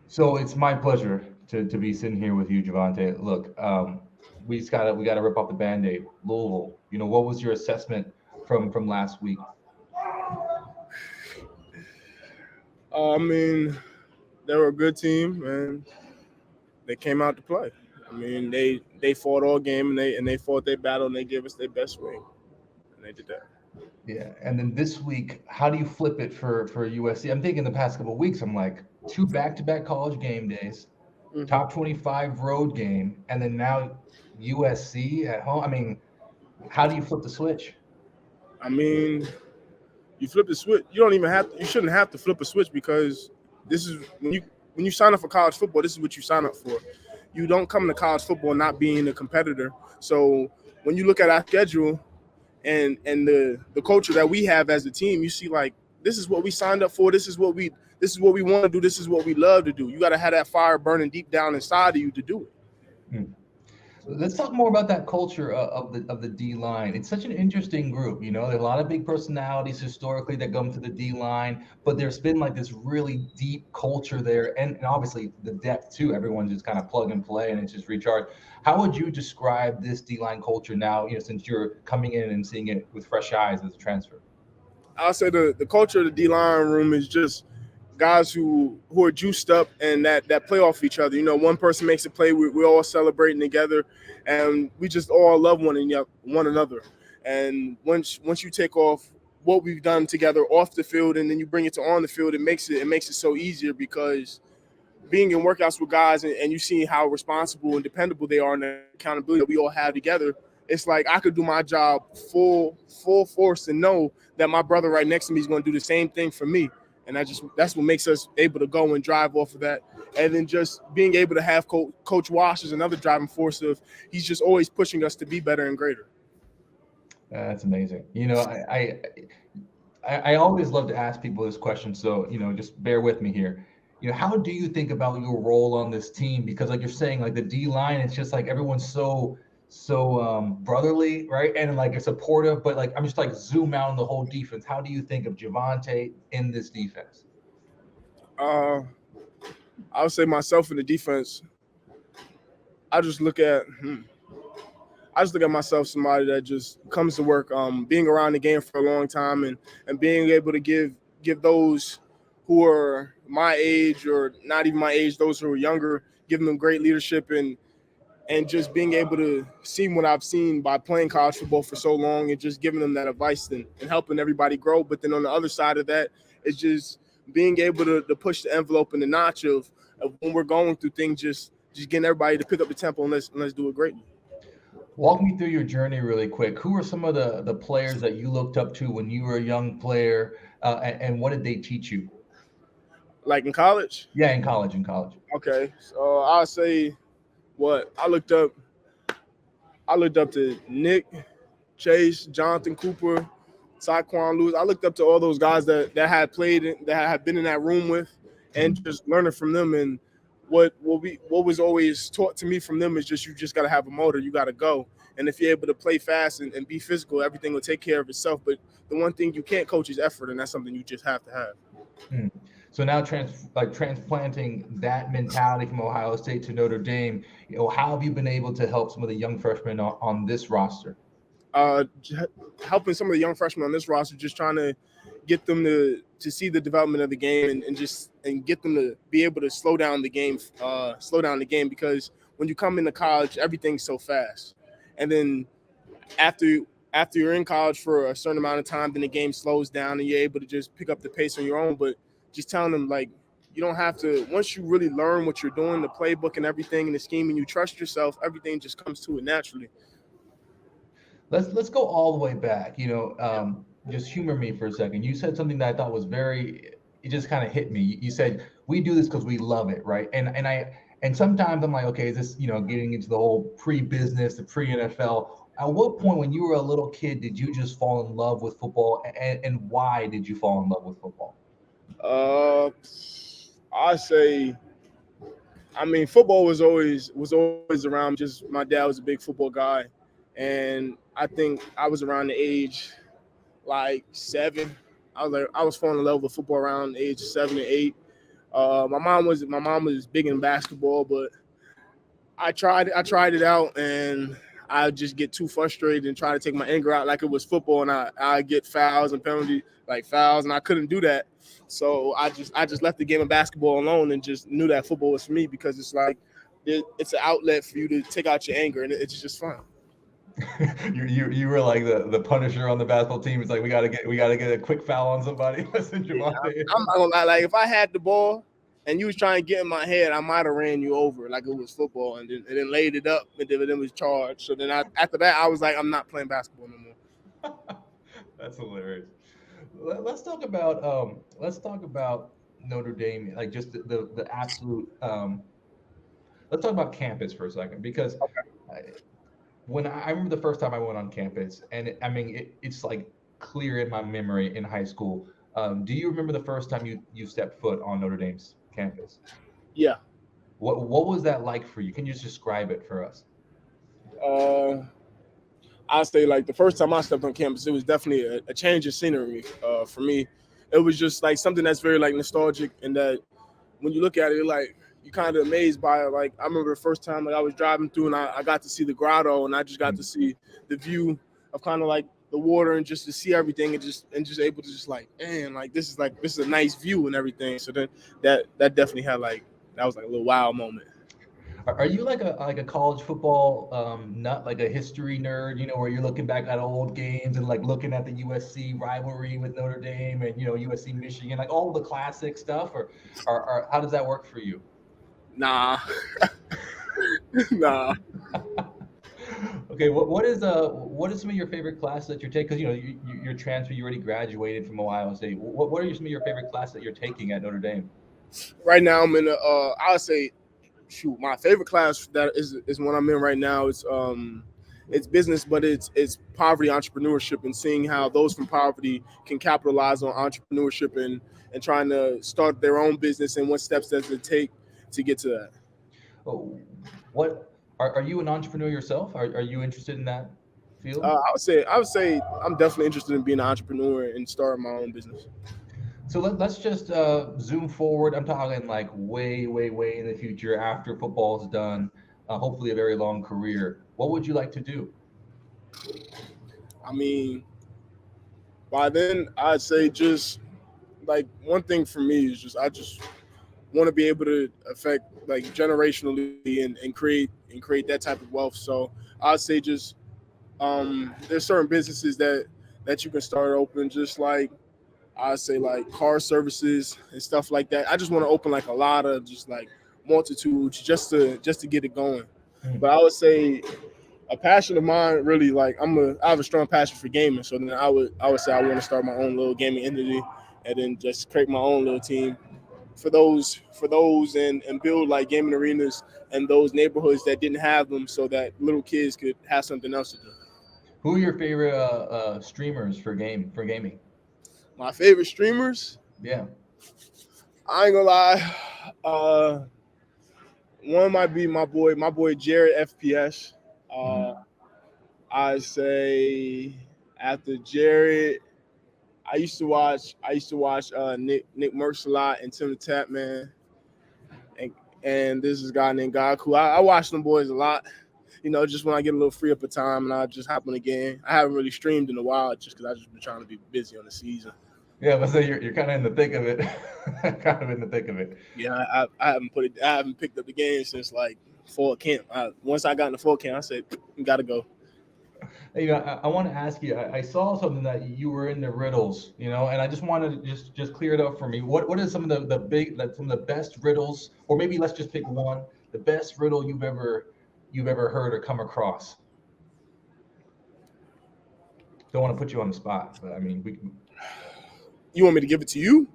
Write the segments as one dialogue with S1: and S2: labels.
S1: So it's my pleasure to be sitting here with you, Javontae. Look, we gotta rip off the Band-Aid. Louisville, what was your assessment from last week?
S2: I mean, they were a good team, and they came out to play. I mean, they fought all game, and they fought their battle, and they gave us their best swing, and they did that.
S1: Yeah, and then this week, how do you flip it for USC? I'm thinking the past couple of weeks, I'm like two back-to-back college game days,
S2: hmm
S1: top 25 road game, and then now USC at home. I mean, how do you flip the switch?
S2: I mean, you flip the switch. You don't even have. To, you shouldn't have to flip a switch because this is when you sign up for college football. This is what you sign up for. You don't come to college football not being a competitor. So when you look at our schedule and the culture that we have as a team, you see like this is what we signed up for. This is what we want to do. This is what we love to do. You got to have that fire burning deep down inside of you to do it.
S1: Hmm. Let's talk more about that culture of the D line. It's such an interesting group. There are a lot of big personalities historically that come to the D line, but there's been like this really deep culture there, and obviously the depth too. Everyone just kind of plug and play, and it's just recharged. How would you describe this D line culture now? Since you're coming in and seeing it with fresh eyes as a transfer.
S2: I'll say the culture of the D line room is just guys who are juiced up and that play off each other. One person makes a play, we're all celebrating together, and we just all love one another. And once you take off what we've done together off the field and then you bring it to on the field, it makes it so easier because being in workouts with guys and you seeing how responsible and dependable they are and the accountability that we all have together, it's like I could do my job full force and know that my brother right next to me is going to do the same thing for me. And that's what makes us able to go and drive off of that. And then just being able to have Coach Wash is another driving force of he's just always pushing us to be better and greater.
S1: That's amazing. I always love to ask people this question, so just bear with me here. How do you think about your role on this team? Because like you're saying, like the D line, it's just like everyone's so brotherly, right? And like supportive, but like I'm just like zoom out on the whole defense. How do you think of Javonte in this defense?
S2: Uh, I would say myself in the defense, I just look at I just look at myself somebody that just comes to work, being around the game for a long time and being able to give those who are my age or not even my age, those who are younger, giving them great leadership and just being able to see what I've seen by playing college football for so long and just giving them that advice and helping everybody grow. But then on the other side of that, it's just being able to push the envelope and the notch of when we're going through things, just getting everybody to pick up the tempo and let's do it greatly.
S1: Walk me through your journey really quick. Who are some of the players that you looked up to when you were a young player, and what did they teach you?
S2: Like in college,
S1: Yeah, in college.
S2: okay, so I'll say what I looked up to Nick, Chase, Jonathan Cooper, Saquon Lewis. I looked up to all those guys that had played that had been in that room with, and
S1: Mhm.
S2: just learning from them. And what was always taught to me from them is just you just got to have a motor. You got to go. And if you're able to play fast and be physical, everything will take care of itself. But the one thing you can't coach is effort, and that's something you just have to have.
S1: Mm. So now transplanting that mentality from Ohio State to Notre Dame, how have you been able to help some of the young freshmen on this roster?
S2: J- Helping some of the young freshmen on this roster, just trying to get them to see the development of the game and get them to be able to slow down the game because when you come into college, everything's so fast, and then after after you're in college for a certain amount of time, then the game slows down and you're able to just pick up the pace on your own. But just telling them like you don't have to once you really learn what you're doing, the playbook and everything and the scheme, and you trust yourself, everything just comes to it naturally.
S1: Let's go all the way back. Just humor me for a second. You said something that I thought was it just kind of hit me. You said we do this because we love it, right? And sometimes I'm like, okay, is this getting into the whole pre-business, the pre-NFL? At what point when you were a little kid did you just fall in love with football, and why did you fall in love with football?
S2: Uh, I say, I mean, football was always around. Just my dad was a big football guy, and I think I was around the age like 7. I was falling in love with football around the age of 7 or 8. My mom was big in basketball, but I tried it out, and I just get too frustrated and try to take my anger out like it was football, and I get fouls and penalty like fouls, and I couldn't do that. So I just left the game of basketball alone and just knew that football was for me, because it's like it's an outlet for you to take out your anger, and it's just fun.
S1: You were like the Punisher on the basketball team. It's like we gotta get a quick foul on somebody. Listen, Javontae.
S2: I'm not gonna lie. Like, if I had the ball and you was trying to get in my head, I might have ran you over like it was football, and then laid it up, and then was charged. So then after that, I was like, I'm not playing basketball no more.
S1: That's hilarious. Let's talk about Notre Dame, like just the absolute. Let's talk about campus for a second, because when I remember the first time I went on campus, and it's like clear in my memory in high school. Do you remember the first time you stepped foot on Notre Dame's campus?
S2: Yeah.
S1: What was that like for you? Can you just describe it for us?
S2: I'd say, like, the first time I stepped on campus, it was definitely a change of scenery for me. It was just like something that's very like nostalgic, and that when you look at it, like, you kind of amazed by it. Like, I remember the first time, like, I was driving through, and I got to see the grotto, and I just got to see the view of kind of like the water, and just to see everything, and just able to just like, man, like this is a nice view and everything. So then that definitely had that was like a little wow moment.
S1: Are you like a college football nut, like a history nerd, where you're looking back at old games and like looking at the USC rivalry with Notre Dame and USC Michigan, like all the classic stuff, or how does that work for you?
S2: Nah. Nah.
S1: Okay, what is some of your favorite classes that you're taking? Because you're transfer, you already graduated from Ohio State. What are some of your favorite classes that you're taking at Notre Dame?
S2: Right now I'm in I would say, shoot, my favorite class that is one I'm in right now. It's business, but it's poverty entrepreneurship, and seeing how those from poverty can capitalize on entrepreneurship and trying to start their own business, and what steps does it take to get to that.
S1: Oh, what are you an entrepreneur yourself? Are you interested in that field?
S2: I would say I'm definitely interested in being an entrepreneur and starting my own business.
S1: So let's just zoom forward. I'm talking like way, way, way in the future after football's done, hopefully a very long career. What would you like to do?
S2: I mean, by then, I'd say just like one thing for me is I just want to be able to affect like generationally and create that type of wealth. So I'd say just there's certain businesses that you can start open, just like I say, like car services and stuff like that. I just want to open like a lot of just like multitudes just to get it going. But I would say a passion of mine, really, like I have a strong passion for gaming. So then I would say I want to start my own little gaming entity, and then just create my own little team for those and build like gaming arenas in those neighborhoods that didn't have them, so that little kids could have something else to do.
S1: Who are your favorite streamers for gaming?
S2: My favorite streamers?
S1: Yeah.
S2: I ain't gonna lie. One might be my boy Jared FPS. I say after Jared, I used to watch Nick Merckx a lot, and Tim the Tap Man, and this is a guy named Gaku. I watch them boys a lot. Just when I get a little free up of time, and I just hop on the game. I haven't really streamed in a while, just because I just been trying to be busy on the season.
S1: Yeah, but so you're kind of in the thick of it. Kind of in the thick of it.
S2: Yeah, I haven't picked up the game since like fall camp. Once I got into fall camp, I said, gotta go.
S1: Hey, I want to ask you. I saw something that you were in the riddles, and I just wanted to just clear it up for me. What is some of some of the best riddles, or maybe let's just pick one, the best riddle you've ever heard or come across? Don't want to put you on the spot, but I mean,
S2: You want me to give it to you?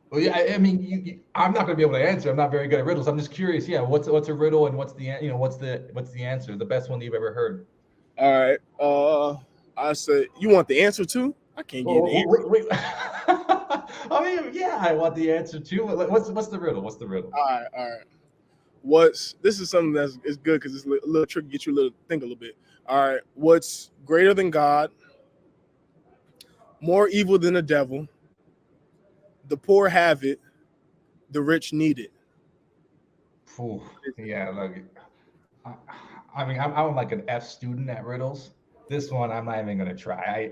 S1: Well, yeah, I mean, I'm not going to be able to answer. I'm not very good at riddles. I'm just curious. Yeah, what's a riddle, and what's the answer? The best one that you've ever heard.
S2: All right. I said, you want the answer too? I can't get the answer.
S1: Wait. I mean, yeah, I want the answer too. What's the riddle? What's the riddle?
S2: All right. This is something that's good because it's a little tricky, get you to think a little bit. All right. What's greater than God, more evil than the devil, the poor have it, the rich need it.
S1: Ooh, yeah, look, I, I mean, I'm like an F student at riddles. This one, I'm not even gonna try.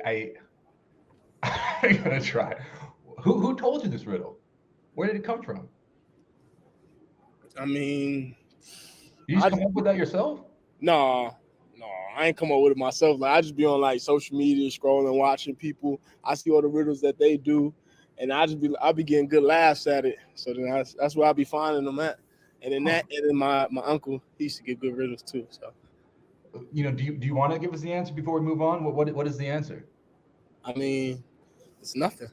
S1: I'm gonna try. Who told you this riddle? Where did it come from?
S2: I mean,
S1: You just
S2: I
S1: come up with that yourself?
S2: no, no, I ain't come up with it myself. Like I just be on like social media, scrolling, watching people. I see all the riddles that they do, and I be getting good laughs at it. So then that's where I be finding them at. And then
S1: Huh.
S2: my uncle, he used to get good riddles too. So
S1: Do you want to give us the answer before we move on? What is the answer?
S2: I mean, it's nothing.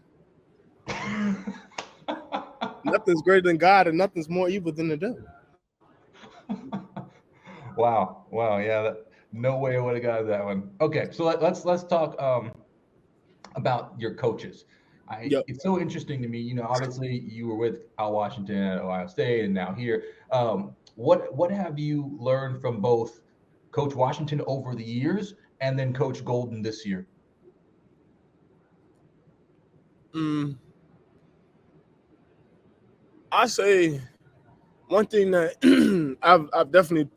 S2: Nothing's greater than God, and nothing's more evil than the devil.
S1: Wow, yeah. No way I would have got that one. Okay, so let's talk about your coaches.
S2: Yep.
S1: It's so interesting to me. Obviously you were with Al Washington at Ohio State, and now here. What have you learned from both Coach Washington over the years and then Coach Golden this year?
S2: Mm, I say one thing that I've definitely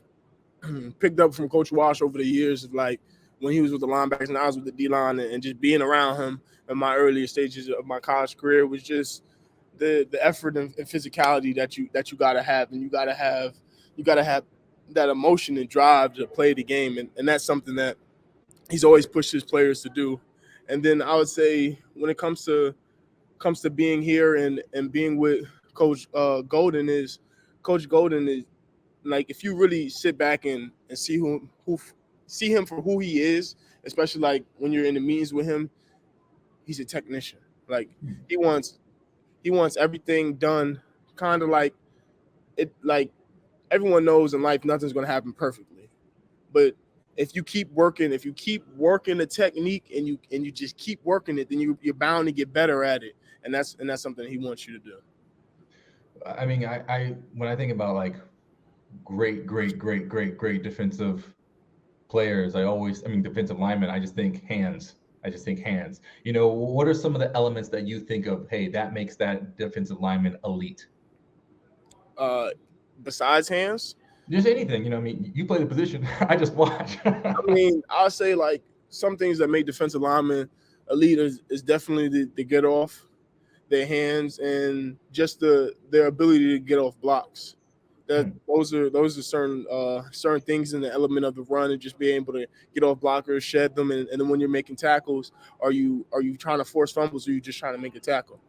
S2: picked up from Coach Wash over the years is like when he was with the linebackers and I was with the D line, and just being around him in my earlier stages of my college career was just the effort and physicality that you gotta have, and you gotta have that emotion and drive to play the game, and that's something that he's always pushed his players to do. And then I would say when it comes to being here and being with Coach Golden is like if you really sit back and see him for who he is, especially like when you're in the meetings with him, he's a technician. Like he wants he wants everything done kind of like it like everyone knows in life nothing's going to happen perfectly. But if you keep working the technique and you just keep working it, then you're bound to get better at it. And that's something he wants you to do.
S1: I mean, I when I think about like great defensive players, defensive linemen, I just think hands. I just think hands. What are some of the elements that you think of? Hey, that makes that defensive lineman elite.
S2: Uh, Besides hands,
S1: Just anything. You play the position. I just watch.
S2: I mean, I'll say like some things that make defensive linemen elite is definitely the get off their hands and just their ability to get off blocks. That
S1: Hmm.
S2: those are certain things in the element of the run, and just being able to get off blockers, shed them, and then when you're making tackles, are you trying to force fumbles, or are you just trying to make a tackle?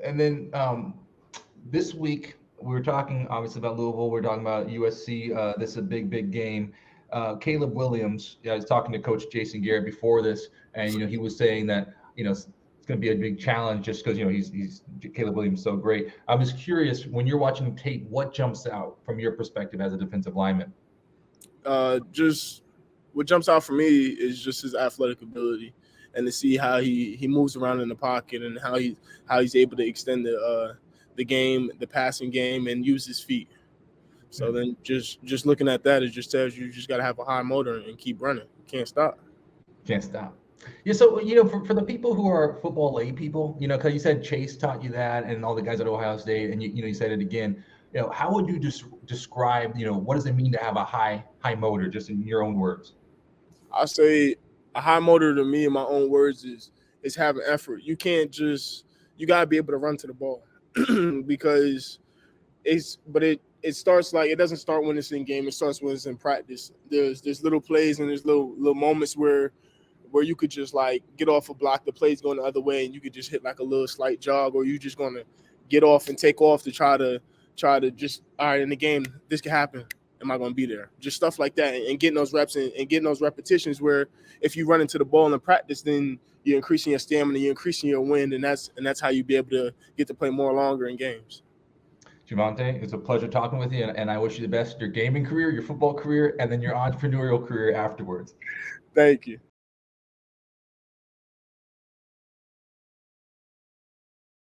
S1: And then this week we were talking obviously about Louisville. We're talking about USC. This is a big game. Caleb Williams. I was talking to Coach Jason Garrett before this, and he was saying that it's going to be a big challenge just because he's Caleb Williams is so great. I'm just curious, when you're watching tape, what jumps out from your perspective as a defensive lineman?
S2: Just what jumps out for me is just his athletic ability, and to see how he moves around in the pocket, and how he's able to extend the game, the passing game, and use his feet. So then just looking at that, it just tells you just got to have a high motor and keep running. You can't stop.
S1: Can't stop. Yeah, so for the people who are football lay people, because you said Chase taught you that, and all the guys at Ohio State, and you said it again. How would you just describe, what does it mean to have a high motor, just in your own words?
S2: I say a high motor to me in my own words is having effort. You gotta be able to run to the ball because it starts like it doesn't start when it's in game. It starts when it's in practice. There's little plays and there's little moments where you could just like get off a block, the play's going the other way, and you could just hit like a little slight jog, or you just gonna get off and take off to try to just all right in the game. This could happen. Am I going to be there? Just stuff like that, and getting those reps and getting those repetitions. Where if you run into the ball in practice, then you're increasing your stamina, you're increasing your wind, and that's how you be able to get to play more longer in games.
S1: Javontae, it's a pleasure talking with you, and I wish you the best in your gaming career, your football career, and then your entrepreneurial career afterwards.
S2: Thank you.